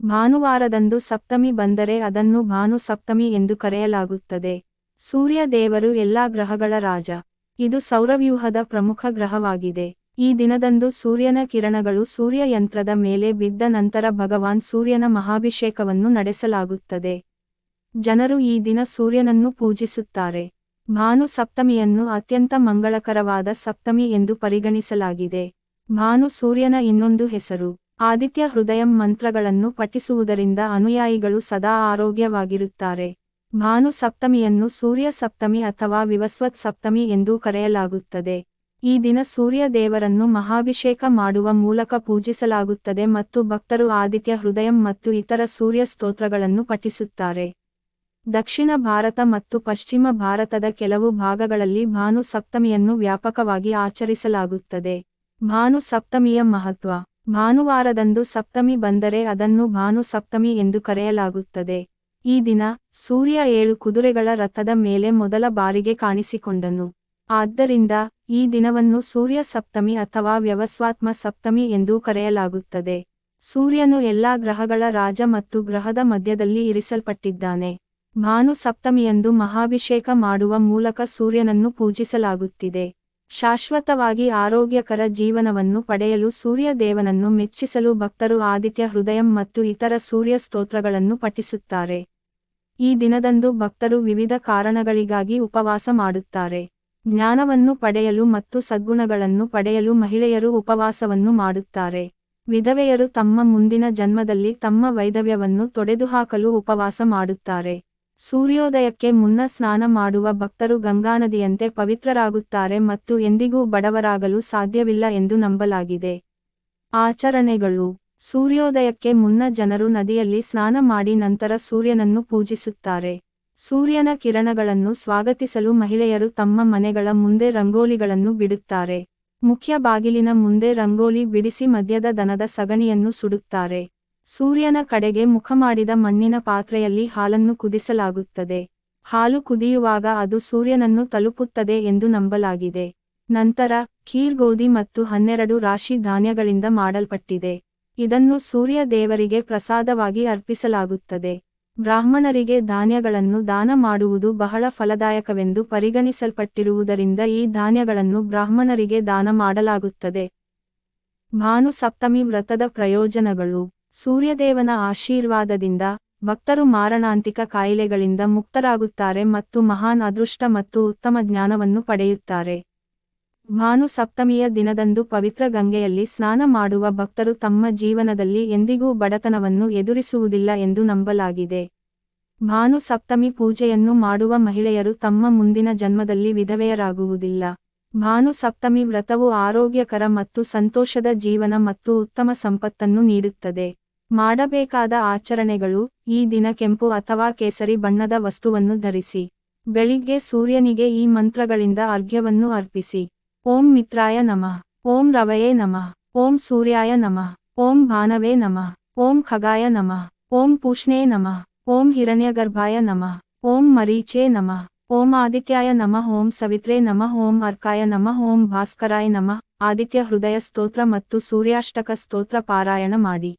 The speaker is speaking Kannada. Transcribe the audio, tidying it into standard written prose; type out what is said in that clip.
ಭಾನುವಾರದಂದು ಸಪ್ತಮಿ ಬಂದರೆ ಅದನ್ನು ಭಾನು ಸಪ್ತಮಿ ಎಂದು ಕರೆಯಲಾಗುತ್ತದೆ. ಸೂರ್ಯ ದೇವರು ಎಲ್ಲಾ ಗ್ರಹಗಳ ರಾಜ. ಇದು ಸೌರವ್ಯೂಹದ ಪ್ರಮುಖ ಗ್ರಹವಾಗಿದೆ. ಈ ದಿನದಂದು ಸೂರ್ಯನ ಕಿರಣಗಳು ಸೂರ್ಯ ಯಂತ್ರದ ಮೇಲೆ ಬಿದ್ದ ನಂತರ ಭಗವಾನ್ ಸೂರ್ಯನ ಮಹಾಭಿಷೇಕವನ್ನು ನಡೆಸಲಾಗುತ್ತದೆ. ಜನರು ಈ ದಿನ ಸೂರ್ಯನನ್ನು ಪೂಜಿಸುತ್ತಾರೆ. ಭಾನು ಸಪ್ತಮಿಯನ್ನು ಅತ್ಯಂತ ಮಂಗಳಕರವಾದ ಸಪ್ತಮಿ ಎಂದು ಪರಿಗಣಿಸಲಾಗಿದೆ. ಭಾನು ಸೂರ್ಯನ ಇನ್ನೊಂದು ಹೆಸರು. ಆದಿತ್ಯ ಹೃದಯಂ ಮಂತ್ರಗಳನ್ನು ಪಠಿಸುವುದರಿಂದ ಅನುಯಾಯಿಗಳು ಸದಾ ಆರೋಗ್ಯವಾಗಿರುತ್ತಾರೆ. ಭಾನು ಸಪ್ತಮಿಯನ್ನು ಸೂರ್ಯ ಸಪ್ತಮಿ ಅಥವಾ ವಿವಸ್ವತ್ ಸಪ್ತಮಿ ಎಂದೂ ಕರೆಯಲಾಗುತ್ತದೆ. ಈ ದಿನ ಸೂರ್ಯ ದೇವರನ್ನು ಮಹಾಭಿಷೇಕ ಮಾಡುವ ಮೂಲಕ ಪೂಜಿಸಲಾಗುತ್ತದೆ ಮತ್ತು ಭಕ್ತರು ಆದಿತ್ಯ ಹೃದಯಂ ಮತ್ತು ಇತರ ಸೂರ್ಯ ಸ್ತೋತ್ರಗಳನ್ನು ಪಠಿಸುತ್ತಾರೆ. ದಕ್ಷಿಣ ಭಾರತ ಮತ್ತು ಪಶ್ಚಿಮ ಭಾರತದ ಕೆಲವು ಭಾಗಗಳಲ್ಲಿ ಭಾನು ಸಪ್ತಮಿಯನ್ನು ವ್ಯಾಪಕವಾಗಿ ಆಚರಿಸಲಾಗುತ್ತದೆ. ಭಾನು ಸಪ್ತಮಿಯ ಮಹತ್ವ. ಭಾನುವಾರದಂದು ಸಪ್ತಮಿ ಬಂದರೆ ಅದನ್ನು ಭಾನು ಸಪ್ತಮಿ ಎಂದು ಕರೆಯಲಾಗುತ್ತದೆ. ಈ ದಿನ ಸೂರ್ಯ 7 ಕುದುರೆಗಳ ರಥದ ಮೇಲೆ ಮೊದಲ ಬಾರಿಗೆ ಕಾಣಿಸಿಕೊಂಡನು. ಆದ್ದರಿಂದ ಈ ದಿನವನ್ನು ಸೂರ್ಯ ಸಪ್ತಮಿ ಅಥವಾ ವ್ಯವಸ್ವಾತ್ಮ ಸಪ್ತಮಿ ಎಂದೂ ಕರೆಯಲಾಗುತ್ತದೆ. ಸೂರ್ಯನು ಎಲ್ಲಾ ಗ್ರಹಗಳ ರಾಜ ಮತ್ತು ಗ್ರಹದ ಮಧ್ಯದಲ್ಲಿ ಇರಿಸಲ್ಪಟ್ಟಿದ್ದಾನೆ. ಭಾನು ಸಪ್ತಮಿಯಂದು ಮಹಾಭಿಷೇಕ ಮಾಡುವ ಮೂಲಕ ಸೂರ್ಯನನ್ನು ಪೂಜಿಸಲಾಗುತ್ತಿದೆ. ಶಾಶ್ವತವಾಗಿ ಆರೋಗ್ಯಕರ ಜೀವನವನ್ನು ಪಡೆಯಲು ಸೂರ್ಯ ದೇವನನ್ನು ಮೆಚ್ಚಿಸಲು ಭಕ್ತರು ಆದಿತ್ಯ ಹೃದಯಂ ಮತ್ತು ಇತರ ಸೂರ್ಯ ಸ್ತೋತ್ರಗಳನ್ನು ಪಠಿಸುತ್ತಾರೆ. ಈ ದಿನದಂದು ಭಕ್ತರು ವಿವಿಧ ಕಾರಣಗಳಿಗಾಗಿ ಉಪವಾಸ ಮಾಡುತ್ತಾರೆ. ಜ್ಞಾನವನ್ನು ಪಡೆಯಲು ಮತ್ತು ಸದ್ಗುಣಗಳನ್ನು ಪಡೆಯಲು ಮಹಿಳೆಯರು ಉಪವಾಸವನ್ನು ಮಾಡುತ್ತಾರೆ. ವಿಧವೆಯರು ತಮ್ಮ ಮುಂದಿನ ಜನ್ಮದಲ್ಲಿ ತಮ್ಮ ವೈಧವ್ಯವನ್ನು ತೊಡೆದುಹಾಕಲು ಉಪವಾಸ ಮಾಡುತ್ತಾರೆ. ಸೂರ್ಯೋದಯಕ್ಕೆ ಮುನ್ನ ಸ್ನಾನ ಮಾಡುವ ಭಕ್ತರು ಗಂಗಾನದಿಯಂತೆ ಪವಿತ್ರರಾಗುತ್ತಾರೆ ಮತ್ತು ಎಂದಿಗೂ ಬಡವರಾಗಲು ಸಾಧ್ಯವಿಲ್ಲ ಎಂದು ನಂಬಲಾಗಿದೆ. ಆಚರಣೆಗಳು. ಸೂರ್ಯೋದಯಕ್ಕೆ ಮುನ್ನ ಜನರು ನದಿಯಲ್ಲಿ ಸ್ನಾನ ಮಾಡಿ ನಂತರ ಸೂರ್ಯನನ್ನು ಪೂಜಿಸುತ್ತಾರೆ. ಸೂರ್ಯನ ಕಿರಣಗಳನ್ನು ಸ್ವಾಗತಿಸಲು ಮಹಿಳೆಯರು ತಮ್ಮ ಮನೆಗಳ ಮುಂದೆ ರಂಗೋಲಿಗಳನ್ನು ಬಿಡುತ್ತಾರೆ. ಮುಖ್ಯ ಬಾಗಿಲಿನ ಮುಂದೆ ರಂಗೋಲಿ ಬಿಡಿಸಿ ಮಧ್ಯದ ದನದ ಸಗಣಿಯನ್ನು ಸುಡುತ್ತಾರೆ. ಸೂರ್ಯನ ಕಡೆಗೆ ಮುಖಮಾಡಿದ ಮಣ್ಣಿನ ಪಾತ್ರೆಯಲ್ಲಿ ಹಾಲನ್ನು ಕುದಿಸಲಾಗುತ್ತದೆ. ಹಾಲು ಕುದಿಯುವಾಗ ಅದು ಸೂರ್ಯನನ್ನು ತಲುಪುತ್ತದೆ ಎಂದು ನಂಬಲಾಗಿದೆ. ನಂತರ ಖೀರ್ ಗೋಧಿ ಮತ್ತು 12 ರಾಶಿ ಧಾನ್ಯಗಳಿಂದ ಮಾಡಲ್ಪಟ್ಟಿದೆ. ಇದನ್ನು ಸೂರ್ಯ ದೇವರಿಗೆ ಪ್ರಸಾದವಾಗಿ ಅರ್ಪಿಸಲಾಗುತ್ತದೆ. ಬ್ರಾಹ್ಮಣರಿಗೆ ಧಾನ್ಯಗಳನ್ನು ದಾನ ಮಾಡುವುದು ಬಹಳ ಫಲದಾಯಕವೆಂದು ಪರಿಗಣಿಸಲ್ಪಟ್ಟಿರುವುದರಿಂದ ಈ ಧಾನ್ಯಗಳನ್ನು ಬ್ರಾಹ್ಮಣರಿಗೆ ದಾನ ಮಾಡಲಾಗುತ್ತದೆ. ಭಾನು ಸಪ್ತಮಿ ವ್ರತದ ಪ್ರಯೋಜನಗಳು. ಸೂರ್ಯದೇವನ ಆಶೀರ್ವಾದದಿಂದ ಭಕ್ತರು ಮಾರಣಾಂತಿಕ ಕಾಯಿಲೆಗಳಿಂದ ಮುಕ್ತರಾಗುತ್ತಾರೆ ಮತ್ತು ಮಹಾನ್ ಅದೃಷ್ಟ ಮತ್ತು ಉತ್ತಮ ಜ್ಞಾನವನ್ನು ಪಡೆಯುತ್ತಾರೆ. ಭಾನು ಸಪ್ತಮಿಯ ದಿನದಂದು ಪವಿತ್ರ ಗಂಗೆಯಲ್ಲಿ ಸ್ನಾನ ಮಾಡುವ ಭಕ್ತರು ತಮ್ಮ ಜೀವನದಲ್ಲಿ ಎಂದಿಗೂ ಬಡತನವನ್ನು ಎದುರಿಸುವುದಿಲ್ಲ ಎಂದು ನಂಬಲಾಗಿದೆ. ಭಾನು ಸಪ್ತಮಿ ಪೂಜೆಯನ್ನು ಮಾಡುವ ಮಹಿಳೆಯರು ತಮ್ಮ ಮುಂದಿನ ಜನ್ಮದಲ್ಲಿ ವಿಧವೆಯರಾಗುವುದಿಲ್ಲ. ಭಾನು ಸಪ್ತಮಿ ವ್ರತವು ಆರೋಗ್ಯಕರ ಮತ್ತು ಸಂತೋಷದ ಜೀವನ ಮತ್ತು ಉತ್ತಮ ಸಂಪತ್ತನ್ನು ನೀಡುತ್ತದೆ. ಮಾಡಬೇಕಾದ ಆಚರಣೆಗಳು. ಈ ದಿನ ಕೆಂಪು ಅಥವಾ ಕೇಸರಿ ಬಣ್ಣದ ವಸ್ತುವನ್ನು ಧರಿಸಿ. ಬೆಳಿಗ್ಗೆ ಸೂರ್ಯನಿಗೆ ಈ ಮಂತ್ರಗಳಿಂದ ಅರ್ಘ್ಯವನ್ನು ಅರ್ಪಿಸಿ. ಓಂ ಮಿತ್ರಾಯ ನಮಃ, ಓಂ ರವಯೇ ನಮಃ, ಓಂ ಸೂರ್ಯಾಯ ನಮಃ, ಓಂ ಭಾನವೇ ನಮಃ, ಓಂ ಖಗಾಯ ನಮಃ, ಓಂ ಪೂಷ್ಣೇ ನಮಃ, ಓಂ ಹಿರಣ್ಯಗರ್ಭಾಯ ನಮಃ, ಓಂ ಮರೀಚೇ ನಮಃ, ಓಂ ಆದಿತ್ಯಾಯ ನಮಃ, ಓಂ ಸವಿತ್ರೇ ನಮಃ, ಓಂ ಅರ್ಕಾಯ ನಮಃ, ಓಂ ಭಾಸ್ಕರಾಯ ನಮಃ. ಆದಿತ್ಯ ಹೃದಯ ಸ್ತೋತ್ರ ಮತ್ತು ಸೂರ್ಯಾಷ್ಟಕ ಸ್ತೋತ್ರ ಪಾರಾಯಣ ಮಾಡಿ.